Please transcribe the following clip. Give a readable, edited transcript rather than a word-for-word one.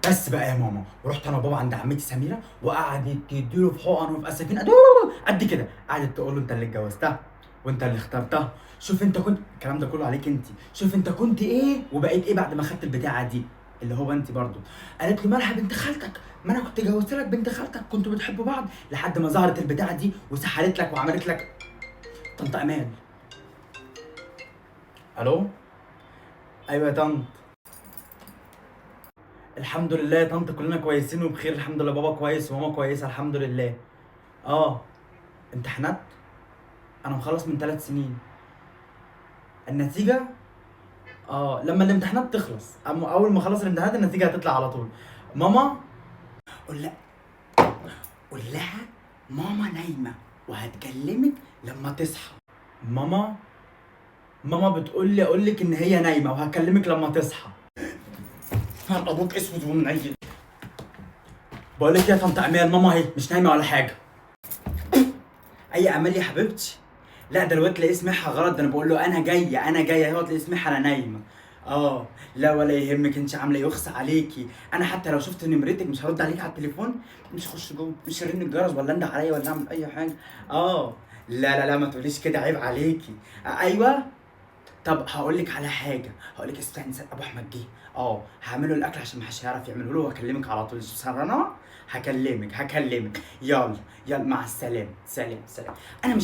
بس بقى يا ماما، ورحت انا وبابا عند عمتي سميره، وقعدت تديله في حقن وفي اسفين قد كده، قعدت تقول له انت اللي اتجوزتها وانت اللي اخترتها. شوف انت كنت الكلام ده كله عليك انت، شوف انت كنت ايه وبقيت ايه بعد ما خدت البتاعه دي اللي هو انت برضو. قالت له مالها بنت خالتك، ما انا كنت جوزت لك بنت خالتك، كنتوا بتحبوا بعض لحد ما ظهرت البتاعه دي وسحلت لك وعملت لك. طنط امان. الو. ايوه يا طنط. الحمد لله يا طنط، كلنا كويسين وبخير الحمد لله، بابا كويس وماما كويسه الحمد لله. اه. امتحانات. انا مخلص من 3 سنين. النتيجه. اه لما الامتحانات تخلص، اول ما اخلص الامتحانات النتيجه هتطلع على طول. ماما. قول لا. قول لها ماما نايمه وهتكلمك لما تصحى. ماما. ماما بتقول لي اقول لك ان هي نايمه وهكلمك لما تصحى. فرق ابوك اسود ومنيل. بقول لك يا طنط امال، ماما اهي مش نايمه ولا حاجه. اي امال يا حبيبتي. لا ده الواد تلاقيه سمعها غلط، ده انا بقول له انا جايه انا جايه، هو تلاقيه سمعها انا نايمه. اه. لا ولا يهمك، انت عامله إيه؟ يخص عليكي. انا حتى لو شفت نمرتك مش هرد عليكي على التليفون، مش هخش جوه، مش هرن الجرس ولا انده عليا ولا اعمل اي حاجه. اه. لا لا لا ما تقوليش كده، عيب عليكي. ايوه. طب هقول لك على حاجه، هقول لك استنى ابو احمد جه. اه هعمله الاكل عشان ما حدش هيعرف يعمله له، واكلمك على طول سرنا. هكلمك. يلا. يلا مع السلامه، سلام سلام. انا مش